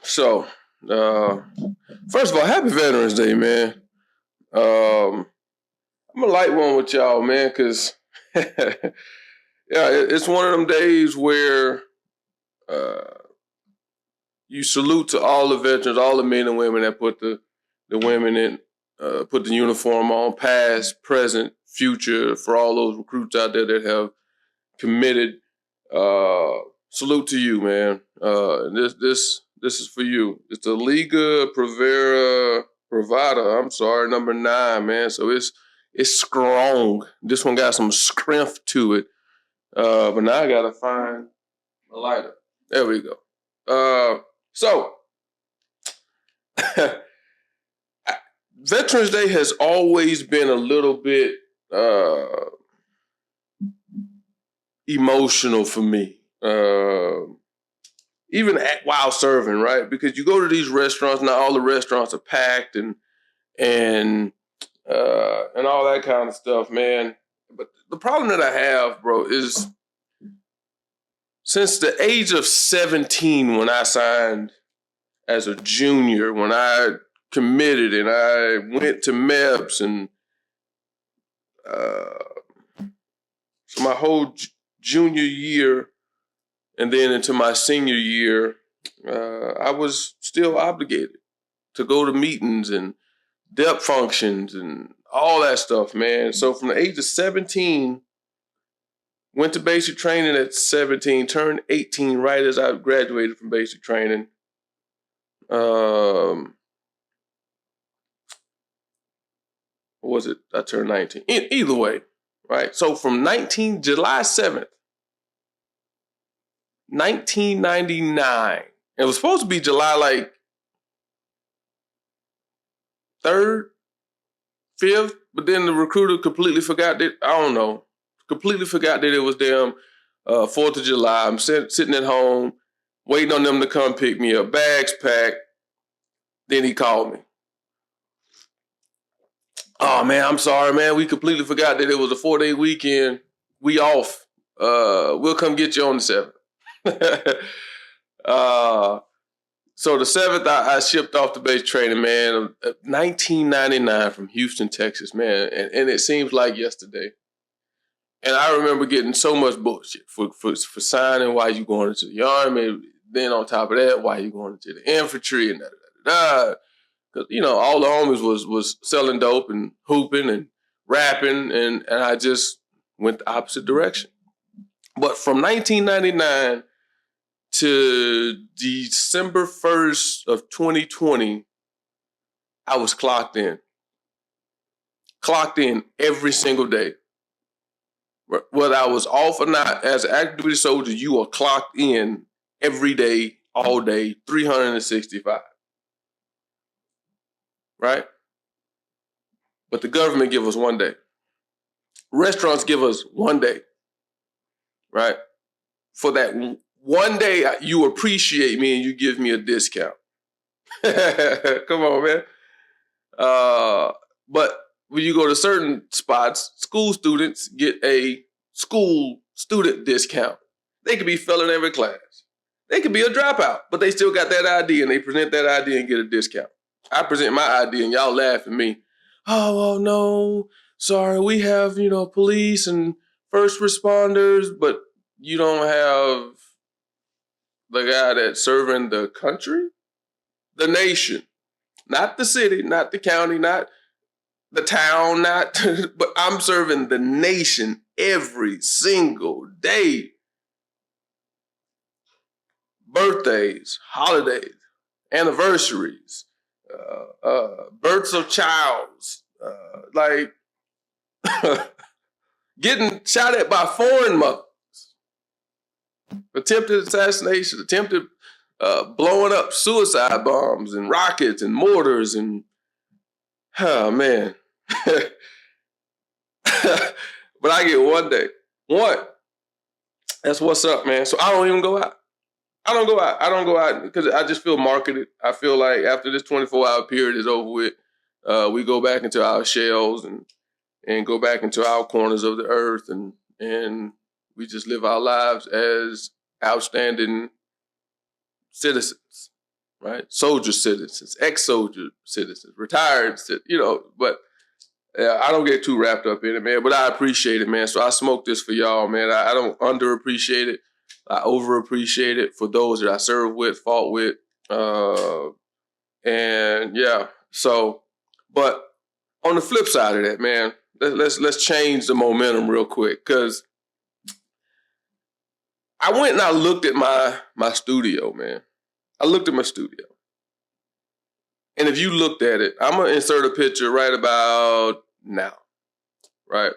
So, first of all, happy Veterans Day, man. I'm a light one with y'all, man, because it's one of them days where uh, you salute to all the veterans, all the men and women that put the women in, put the uniform on, past, present, future, for all those recruits out there that have committed. Uh, Salute to you, man. This is for you. It's the Liga Privada. I'm sorry, number 9, man. So it's strong. This one got some strength to it. But now I gotta find a lighter. There we go. So Veterans Day has always been a little bit emotional for me. Even while serving, right? Because you go to these restaurants, not all the restaurants are packed and all that kind of stuff, man. But the problem that I have, bro, is since the age of 17, when I signed as a junior, when I committed and I went to MEPS and so my whole junior year and then into my senior year, I was still obligated to go to meetings and dep functions and all that stuff, man. So from the age of 17, went to basic training at 17, turned 18 right as I graduated from basic training. What was it? I turned 19. Either way, right? So from July 7th, 1999. It was supposed to be July like 3rd, 5th, but then the recruiter completely forgot that, I don't know, completely forgot that it was damn 4th of July. I'm sitting at home, waiting on them to come pick me up, bags packed. Then he called me. Oh, man, I'm sorry, man. We completely forgot that it was a 4-day weekend. We off. We'll come get you on the 7th. So the 7th, I shipped off to base training, man. 1999 from Houston, Texas, man. And it seems like yesterday. And I remember getting so much bullshit for signing. Why you going into the Army? Then on top of that, why you going into the infantry and da-da-da-da. Because, all the homies was selling dope and hooping and rapping. And I just went the opposite direction. But from 1999 to December 1st of 2020, I was clocked in. Clocked in every single day. Whether I was off or not, as an active duty soldier, you are clocked in every day, all day, 365. Right? But the government give us 1 day. Restaurants give us 1 day. Right? For that 1 day, you appreciate me and you give me a discount. Come on, man. But when you go to certain spots, school students get a school student discount. They could be failing every class. They could be a dropout, but they still got that ID and they present that ID and get a discount. I present my ID and y'all laugh at me. Oh, well, no, sorry, we have, police and first responders, but you don't have the guy that's serving the country, the nation, not the city, not the county, not the town, but I'm serving the nation every single day. Birthdays, holidays, anniversaries, births of childs, getting shot at by foreign mothers, attempted assassination, attempted blowing up suicide bombs and rockets and mortars and, oh, man. But I get 1 day. One. That's what's up, man. So I don't even go out. I don't go out because I just feel marketed. I feel like after this 24-hour period is over with, we go back into our shells and go back into our corners of the earth and we just live our lives as outstanding citizens, right? Soldier citizens, ex-soldier citizens, retired, but I don't get too wrapped up in it, man, but I appreciate it, man. So I smoke this for y'all, man. I don't underappreciate it. I overappreciate it for those that I serve with, fought with. And yeah, so, but on the flip side of that, man, let's change the momentum real quick, because I went and I looked at my studio, man. I looked at my studio. And if you looked at it, I'm going to insert a picture right about now, right?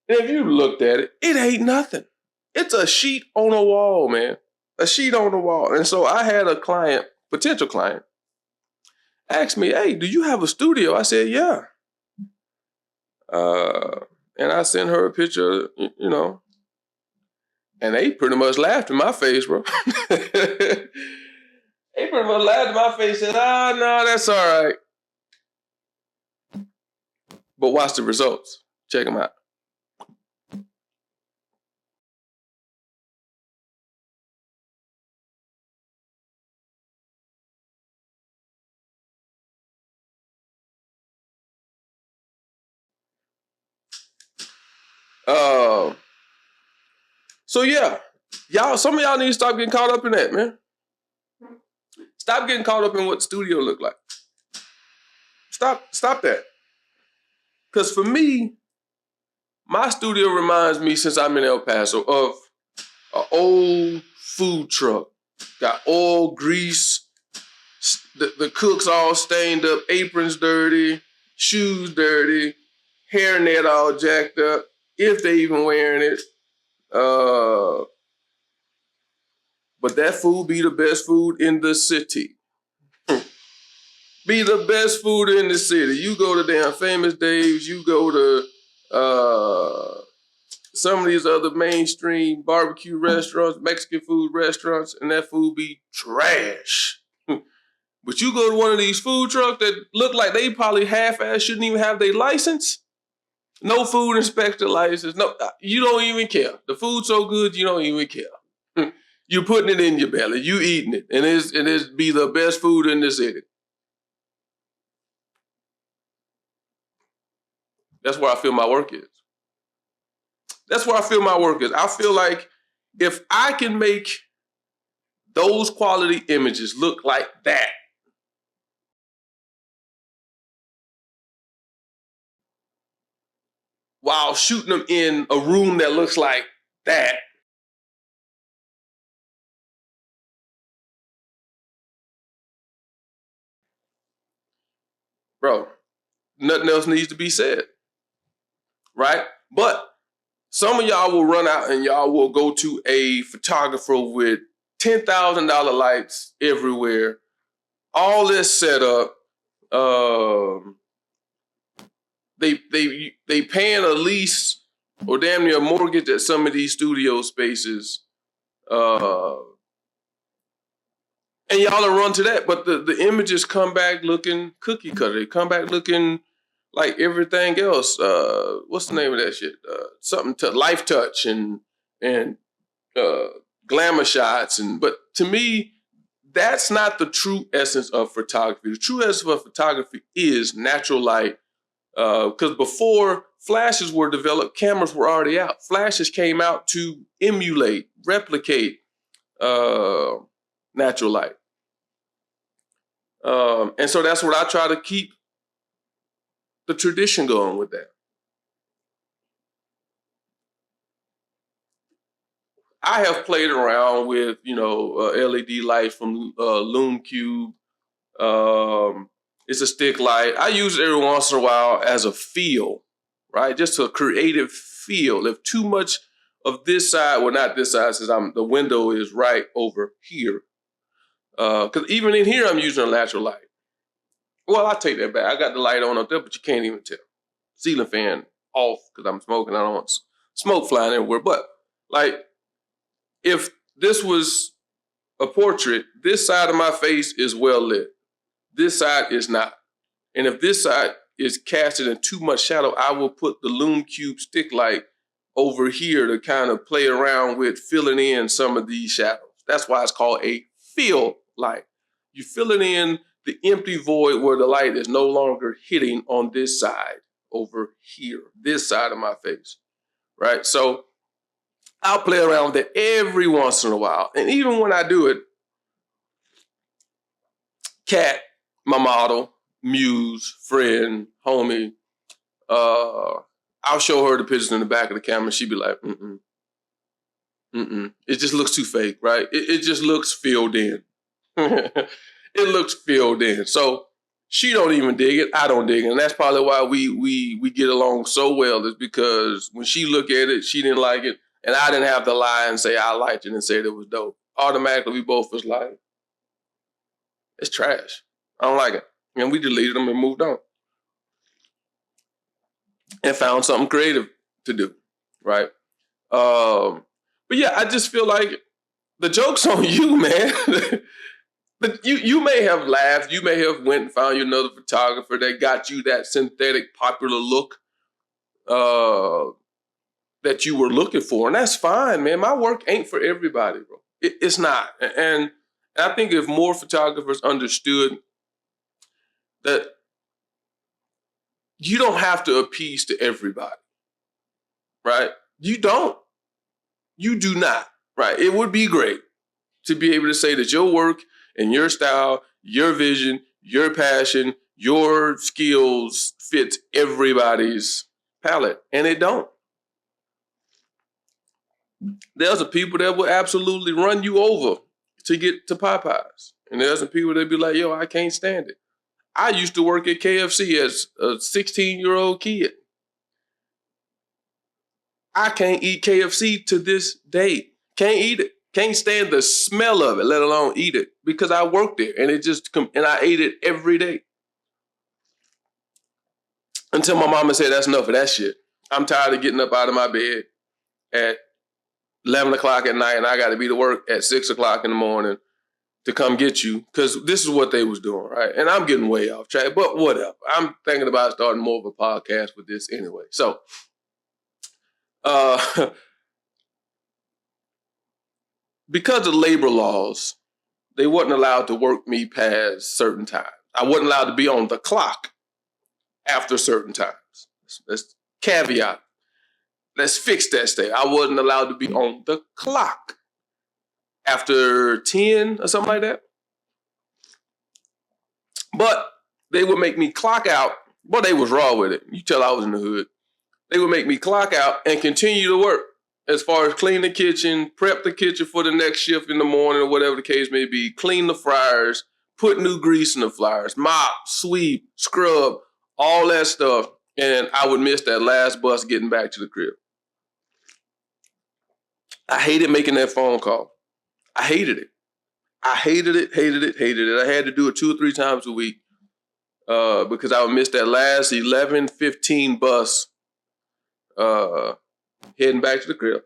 And if you looked at it, it ain't nothing. It's a sheet on a wall, man. A sheet on the wall. And so I had a client, potential client, ask me, hey, do you have a studio? I said, yeah. And I sent her a picture, and they pretty much laughed in my face, bro. They pretty much laughed in my face and said, no, that's all right. But watch the results. Check them out. So yeah, some of y'all need to stop getting caught up in that, man. Stop getting caught up in what the studio look like. Stop that. Because for me, my studio reminds me, since I'm in El Paso, of an old food truck. Got oil, grease, the cooks all stained up, aprons dirty, shoes dirty, hairnet all jacked up, if they even wearing it. But that food be the best food in the city. Be the best food in the city. You go to damn Famous Dave's, you go to some of these other mainstream barbecue restaurants, Mexican food restaurants, and that food be trash. But you go to one of these food trucks that look like they probably half-ass shouldn't even have their license. No food inspector license. No, you don't even care. The food's so good, you don't even care. You're putting it in your belly. You eating it. And it's be the best food in the city. That's where I feel my work is. That's where I feel my work is. I feel like if I can make those quality images look like that, while shooting them in a room that looks like that, bro, nothing else needs to be said, right? But some of y'all will run out and y'all will go to a photographer with $10,000 lights everywhere, all this set up. They paying a lease or damn near a mortgage at some of these studio spaces. And y'all will run to that, but the images come back looking cookie cutter. They come back looking like everything else. What's the name of that shit? Something to Life Touch and glamour shots. But to me, that's not the true essence of photography. The true essence of photography is natural light. Because before flashes were developed, cameras were already out. Flashes came out to emulate, replicate natural light. And so that's what I try to keep the tradition going with that. I have played around with, LED lights from Lume Cube. It's a stick light. I use it every once in a while as a feel, right? Just a creative feel. If too much of this side, well, not this side, since the window is right over here. Because even in here, I'm using a natural light. Well, I take that back. I got the light on up there, but you can't even tell. Ceiling fan off because I'm smoking. I don't want smoke flying everywhere. But if this was a portrait, this side of my face is well lit. This side is not. And if this side is casted in too much shadow, I will put the Lume Cube stick light over here to kind of play around with filling in some of these shadows. That's why it's called a feel like. You fill it in the empty void where the light is no longer hitting on this side over here, this side of my face, right? So I'll play around with it every once in a while. And even when I do it, Kat, my model, muse, friend, homie, I'll show her the pictures in the back of the camera. She'd be like, it just looks too fake, right? It just looks filled in. It looks filled in. So she don't even dig it. I don't dig it. And that's probably why we get along so well, is because when she looked at it, she didn't like it. And I didn't have to lie and say I liked it and say it was dope. Automatically, we both was like, it's trash. I don't like it. And we deleted them and moved on. And found something creative to do, right? But yeah, I just feel like the joke's on you, man. But you may have laughed. You may have went and found you another photographer that got you that synthetic popular look that you were looking for. And that's fine, man. My work ain't for everybody, bro. It's not. And I think if more photographers understood that you don't have to appease to everybody, right? You don't. You do not, right? It would be great to be able to say that your work and your style, your vision, your passion, your skills fits everybody's palette, and it don't. There's some people that will absolutely run you over to get to Popeyes, and there's some people that be like, yo, I can't stand it. I used to work at KFC as a 16-year-old kid. I can't eat KFC to this day. Can't eat it. Can't stand the smell of it, let alone eat it, because I worked there and and I ate it every day. Until my mama said, that's enough of that shit. I'm tired of getting up out of my bed at 11 o'clock at night and I got to be to work at 6 o'clock in the morning to come get you, because this is what they was doing, right? And I'm getting way off track, but whatever. I'm thinking about starting more of a podcast with this anyway. So, because of labor laws, they wasn't allowed to work me past certain times. I wasn't allowed to be on the clock after certain times. Let's caveat. Let's fix that state. I wasn't allowed to be on the clock after 10 or something like that. But they would make me clock out. Well, they was raw with it. You tell I was in the hood. They would make me clock out and continue to work as far as clean the kitchen, prep the kitchen for the next shift in the morning or whatever the case may be, clean the fryers, put new grease in the fryers, mop, sweep, scrub, all that stuff. And I would miss that last bus getting back to the crib. I hated making that phone call. I hated it. I hated it. I had to do it 2 or 3 times a week because I would miss that last 11:15 bus heading back to the crib.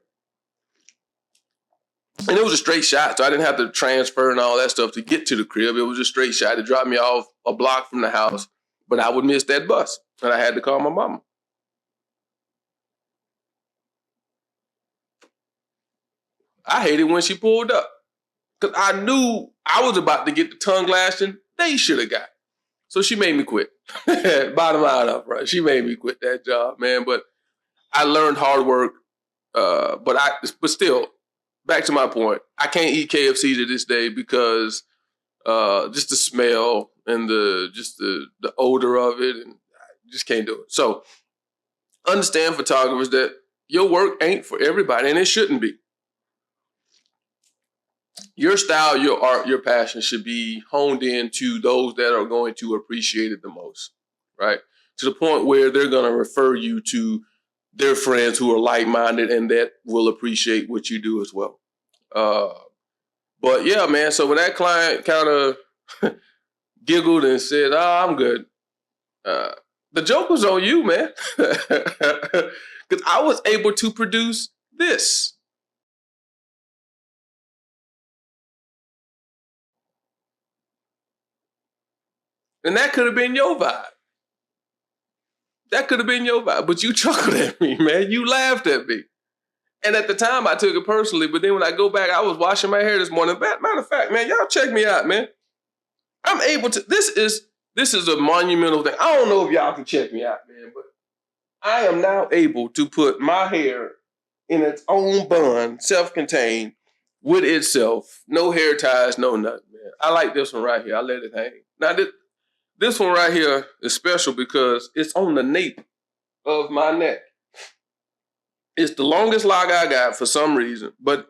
And it was a straight shot, so I didn't have to transfer and all that stuff to get to the crib. It was a straight shot. It dropped me off a block from the house, but I would miss that bus, and I had to call my mama. I hated when she pulled up because I knew I was about to get the tongue lashing they should have got. So she made me quit. Bottom line up, right? She made me quit that job, man. But I learned hard work. But still, back to my point, I can't eat KFC to this day because just the smell and the odor of it, and I just can't do it. So understand, photographers, that your work ain't for everybody, and it shouldn't be. Your style, your art, your passion should be honed in to those that are going to appreciate it the most, right? To the point where they're going to refer you to their friends who are like-minded and that will appreciate what you do as well. But yeah, man, so when that client kind of giggled and said, oh, I'm good, the joke was on you, man. Because I was able to produce this. And that could have been your vibe. That could have been your vibe. But you chuckled at me, man. You laughed at me. And at the time, I took it personally. But then when I go back, I was washing my hair this morning. Matter of fact, man, y'all check me out, man. I'm able to. This is a monumental thing. I don't know if y'all can check me out, man, but I am now able to put my hair in its own bun, self-contained, with itself. No hair ties, no nothing, man. I like this one right here. I let it hang. Now, this one right here is special because it's on the nape of my neck. It's the longest lock I got for some reason. But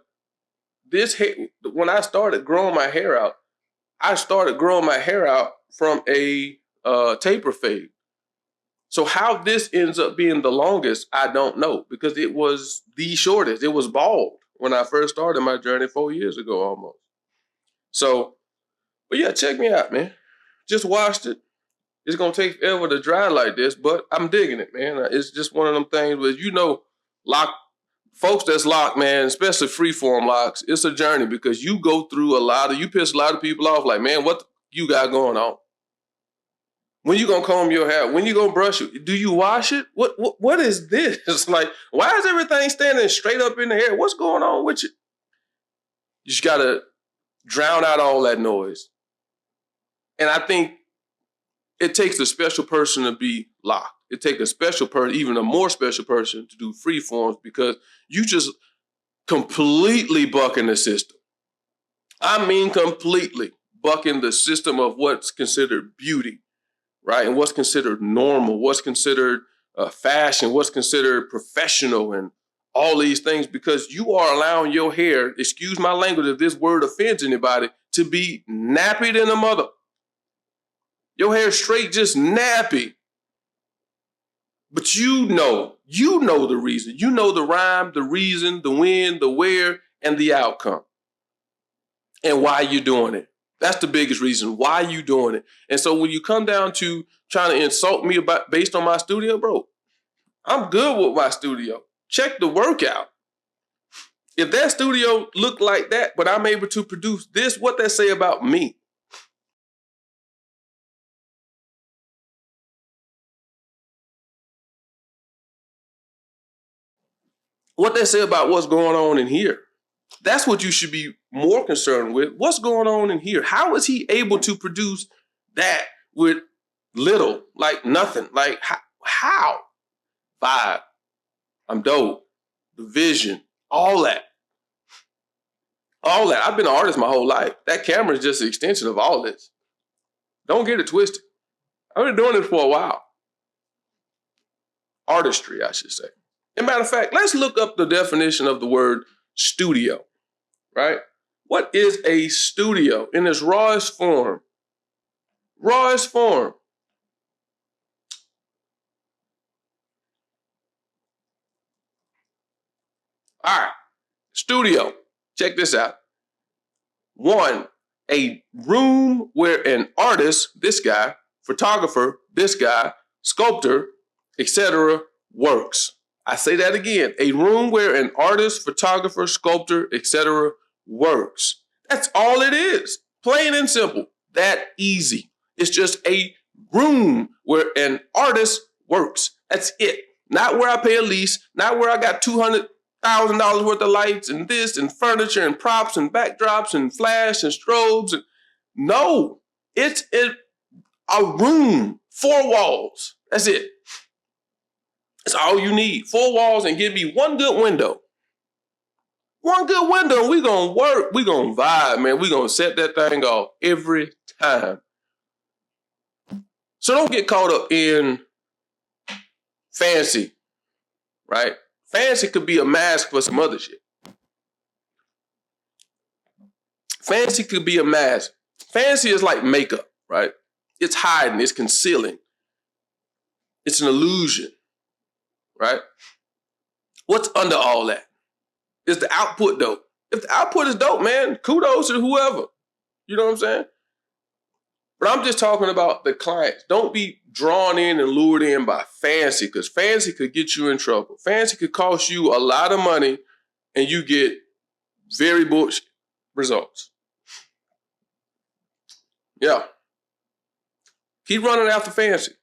this hair, when I started growing my hair out, I started growing my hair out from a taper fade. So how this ends up being the longest, I don't know, because it was the shortest. It was bald when I first started my journey 4 years ago almost. So, but yeah, check me out, man. Just washed it. It's going to take forever to dry like this, but I'm digging it, man. It's just one of them things where, lock folks that's locked, man, especially freeform locks, it's a journey because you go through you piss a lot of people off like, man, what you got going on? When you gonna comb your hair? When you gonna brush it? Do you wash it? What is this? It's like, why is everything standing straight up in the hair? What's going on with you? You just gotta drown out all that noise. And I think it takes a special person to be locked. It takes a special person, even a more special person, to do free forms because you just completely bucking the system. I mean completely bucking the system of what's considered beauty, right? And what's considered normal, what's considered fashion, what's considered professional, and all these things because you are allowing your hair, excuse my language if this word offends anybody, to be nappy than a mother. Your hair straight, just nappy. But you know the reason. You know the rhyme, the reason, the when, the where, and the outcome. And why you're doing it. That's the biggest reason. Why you doing it. And so when you come down to trying to insult me based on my studio, bro, I'm good with my studio. Check the workout. If that studio looked like that, but I'm able to produce this, what that say about me? What they say about what's going on in here. That's what you should be more concerned with. What's going on in here? How is he able to produce that with little, like nothing? Like how? Vibe. I'm dope. The vision. All that. All that. I've been an artist my whole life. That camera is just an extension of all this. Don't get it twisted. I've been doing it for a while. Artistry, I should say. As a matter of fact, let's look up the definition of the word studio, right? What is a studio in its rawest form? Rawest form. All right, studio. Check this out. One, a room where an artist, this guy, photographer, this guy, sculptor, etc., works. I say that again. A room where an artist, photographer, sculptor, etc. works. That's all it is. Plain and simple. That easy. It's just a room where an artist works. That's it. Not where I pay a lease, not where I got $200,000 worth of lights and this and furniture and props and backdrops and flash and strobes. No, it's a room, 4 walls. That's it. That's all you need. 4 walls and give me one good window. One good window and we're going to work. We're going to vibe, man. We're going to set that thing off every time. So don't get caught up in fancy, right? Fancy could be a mask for some other shit. Fancy could be a mask. Fancy is like makeup, right? It's hiding, it's concealing. It's an illusion, right? What's under all that? Is the output dope? If the output is dope, man, kudos to whoever. You know what I'm saying? But I'm just talking about the clients. Don't be drawn in and lured in by fancy, because fancy could get you in trouble. Fancy could cost you a lot of money and you get very bullshit results. Yeah. Keep running after fancy.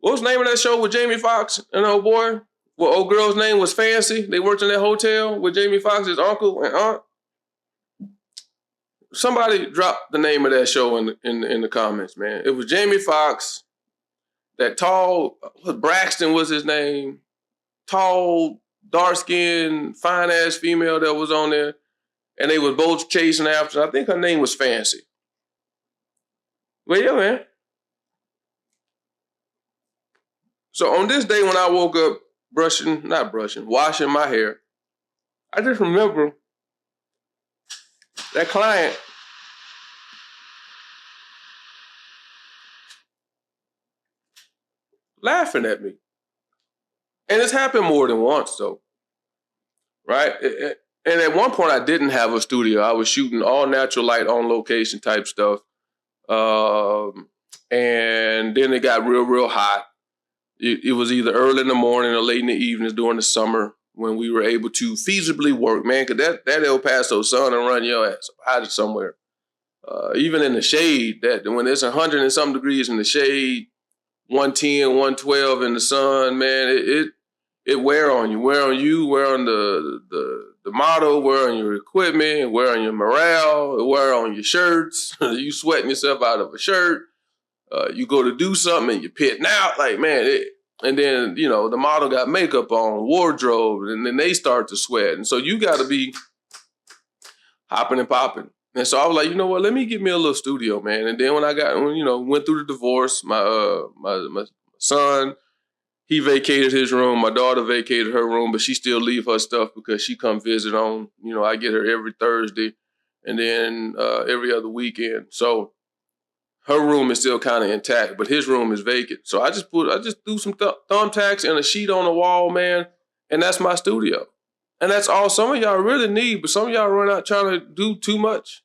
What was the name of that show with Jamie Foxx and old boy? Well, old girl's name was Fancy. They worked in that hotel with Jamie Foxx's uncle and aunt. Somebody dropped the name of that show in the comments, man. It was Jamie Foxx, that tall, Braxton was his name, tall, dark-skinned, fine-ass female that was on there, and they was both chasing after. I think her name was Fancy. But yeah, man. So on this day when I woke up washing my hair, I just remember that client laughing at me. And it's happened more than once, though. Right? And at one point, I didn't have a studio. I was shooting all natural light on location type stuff. And then it got real, real hot. It was either early in the morning or late in the evenings during the summer when we were able to feasibly work, man, because that El Paso sun will run your ass out of somewhere. Even in the shade, that when it's 100 and some degrees in the shade, 110, 112 in the sun, man, it wear on you, wear on the model, wear on your equipment, wear on your morale, wear on your shirts. You sweating yourself out of a shirt. You go to do something and you're pitting out, like, man, and then, you know, the model got makeup on, wardrobe, and then they start to sweat. And so you got to be hopping and popping. And so I was like, you know what, let me get me a little studio, man. And then when went through the divorce, my son, he vacated his room. My daughter vacated her room, but she still leave her stuff because she come visit on, I get her every Thursday and then every other weekend. So her room is still kind of intact, but his room is vacant. So I just threw some thumbtacks and a sheet on the wall, man, and that's my studio. And that's all some of y'all really need, but some of y'all run out trying to do too much.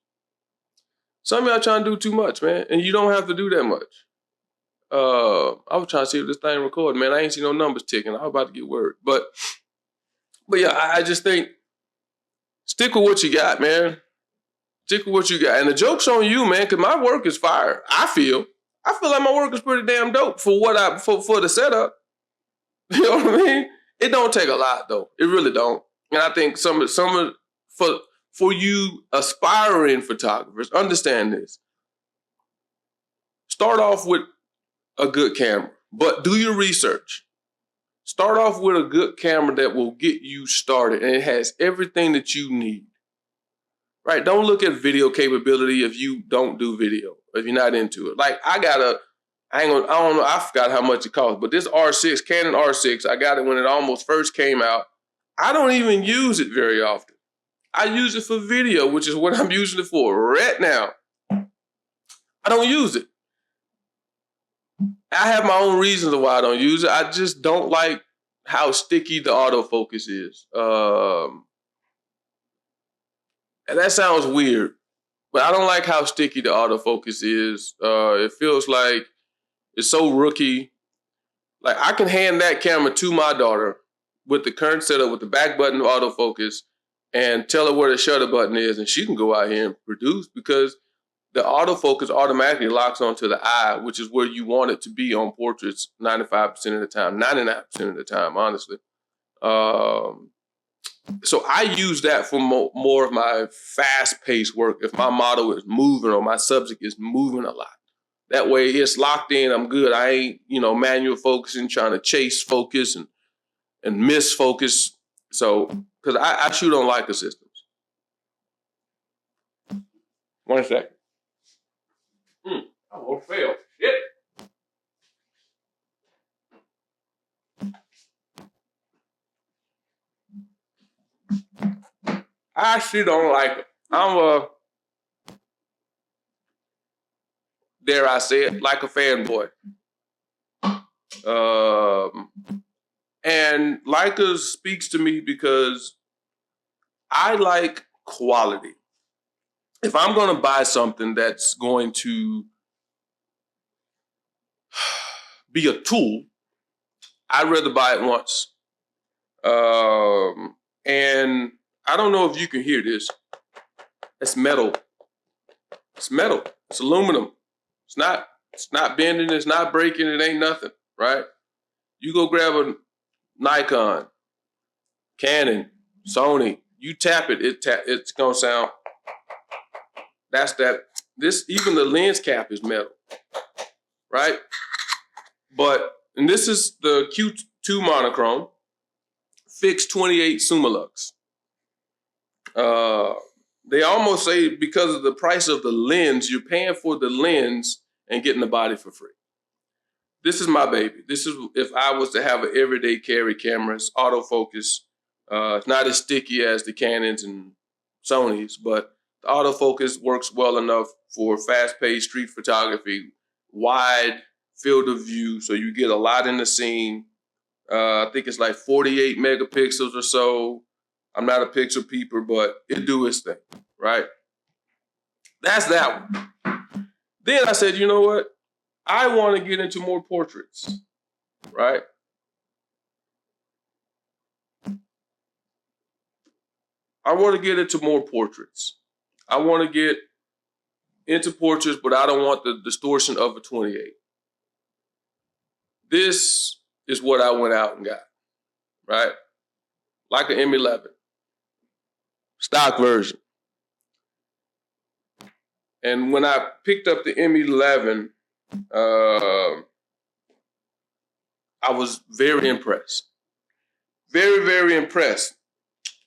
Some of y'all trying to do too much, man, and you don't have to do that much. I was trying to see if this thing recorded, man. I ain't see no numbers ticking. I was about to get worried. But yeah, I just think stick with what you got, man. Stick with what you got. And the joke's on you, man, because my work is fire. I feel like my work is pretty damn dope for for the setup. You know what I mean? It don't take a lot, though. It really don't. And I think for you aspiring photographers, understand this. Start off with a good camera, but do your research. Start off with a good camera that will get you started, and it has everything that you need. Right? Don't look at video capability if you don't do video, if you're not into it. Like I don't know, I forgot how much it costs, but this R6, Canon R6, I got it when it almost first came out. I don't even use it very often. I use it for video, which is what I'm using it for right now. I don't use it. I have my own reasons of why I don't use it. I just don't like how sticky the autofocus is. And that sounds weird, but I don't like how sticky the autofocus is. It feels like it's so rookie. Like I can hand that camera to my daughter with the current setup, with the back button of autofocus, and tell her where the shutter button is, and she can go out here and produce because the autofocus automatically locks onto the eye, which is where you want it to be on portraits 95% of the time, 99% of the time, honestly. So I use that for more of my fast-paced work. If my model is moving or my subject is moving a lot, that way it's locked in. I'm good. I ain't manual focusing, trying to chase focus and miss focus. So because I shoot on Leica systems. 1 second. I won't fail. Shit. I actually don't like it. I'm dare I say it, like a fanboy. And Leica speaks to me because I like quality. If I'm going to buy something that's going to be a tool, I'd rather buy it once. And I don't know if you can hear this. It's metal. It's metal. It's aluminum. It's not bending. It's not breaking. It ain't nothing. right? You go grab a Nikon, Canon, Sony. You tap it, it's gonna sound. That's that. This even the lens cap is metal, right? And this is the Q2 monochrome, fixed 28 Summilux. They almost say because of the price of the lens, you're paying for the lens and getting the body for free. This is my baby. This is if I was to have an everyday carry camera. It's autofocus. It's not as sticky as the Canons and Sonys, but the autofocus works well enough for fast-paced street photography, wide field of view, so you get a lot in the scene. I think it's like 48 megapixels or so. I'm not a pixel peeper, but it do its thing, right? That's that one. Then I said, you know what? I want to get into more portraits, right? I want to get into more portraits. I want to get into portraits, but I don't want the distortion of a 28. This is what I went out and got, right? Like an M11, stock version. And when I picked up the M11, I was very impressed. Very, very impressed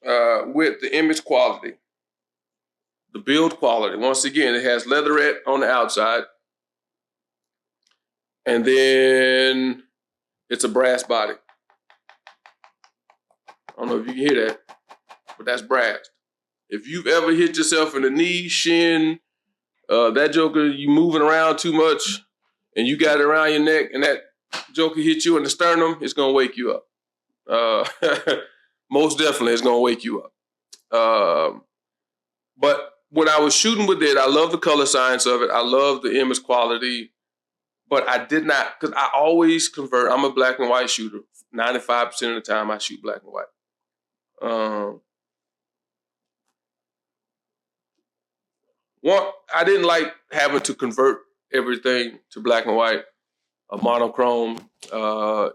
with the image quality, the build quality. Once again, it has leatherette on the outside, and then it's a brass body. I don't know if you can hear that, but that's brass. If you've ever hit yourself in the knee, shin, that joker, you moving around too much, and you got it around your neck, and that joker hit you in the sternum, it's gonna wake you up. Most definitely, it's gonna wake you up. But when I was shooting with it, I love the color science of it. I love the image quality, but I did not, because I always convert. I'm a black and white shooter. 95% of the time, I shoot black and white. I didn't like having to convert everything to black and white, a monochrome,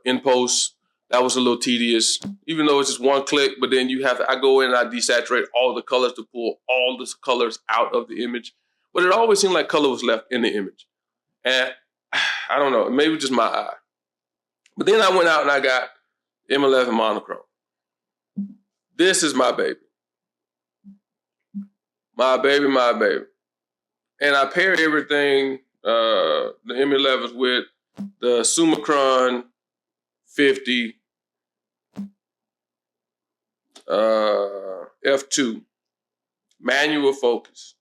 in post. That was a little tedious, even though it's just one click, but then I go in and I desaturate all the colors to pull all the colors out of the image. But it always seemed like color was left in the image. And I don't know, maybe just my eye. But then I went out and I got M11 monochrome. This is my baby. My baby, my baby. And I paired everything, the M11s with the Summicron 50 F2 manual focus.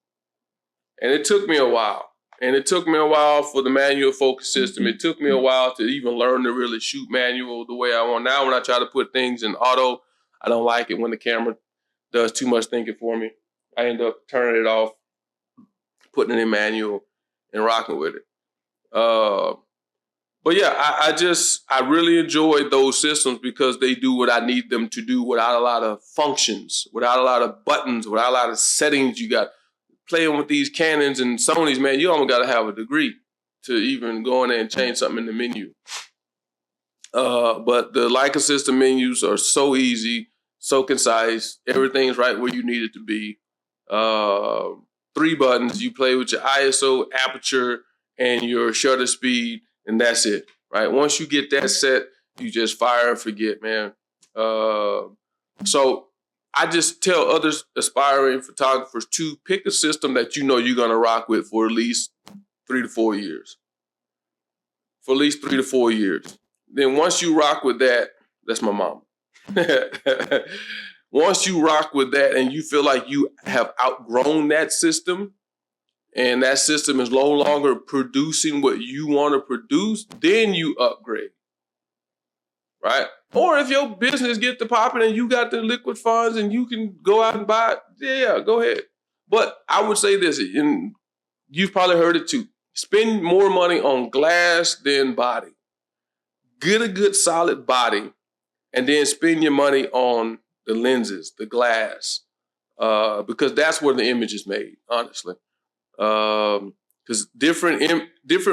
And it took me a while. And it took me a while for the manual focus system. It took me a while to even learn to really shoot manual the way I want. Now when I try to put things in auto, I don't like it when the camera does too much thinking for me. I end up turning it off, putting it in manual, and rocking with it. But yeah, I really enjoy those systems because they do what I need them to do without a lot of functions, without a lot of buttons, without a lot of settings. You got playing with these Canons and Sonys, man, you almost got to have a degree to even go in there and change something in the menu. But the Leica system menus are so easy, so concise. Everything's right where you need it to be. 3 buttons. You play with your ISO, aperture, and your shutter speed, and that's it, right? Once you get that set, you just fire and forget, man. So I just tell other aspiring photographers to pick a system that you know you're going to rock with for at least 3 to 4 years. For at least 3 to 4 years. Then once you rock with that, that's my mom. Once you rock with that and you feel like you have outgrown that system and that system is no longer producing what you want to produce, then you upgrade, right? Or if your business gets to popping and you got the liquid funds and you can go out and buy it, yeah, go ahead. But I would say this, and you've probably heard it too, spend more money on glass than body. Get a good solid body and then spend your money on the lenses, the glass, because that's where the image is made, honestly. Because different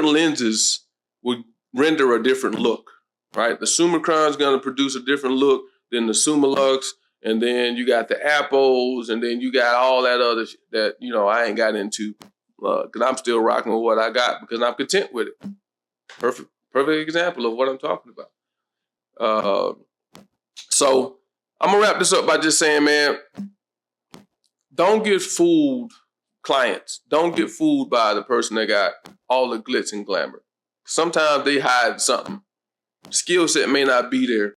lenses would render a different look. right? The Summicron is going to produce a different look than the Summilux, and then you got the Appos, and then you got all that other shit that, you know, I ain't got into, because I'm still rocking with what I got because I'm content with it. Perfect example of what I'm talking about. So I'm going to wrap this up by just saying, man, don't get fooled, clients. Don't get fooled by the person that got all the glitz and glamour. Sometimes they hide something. Skill set may not be there,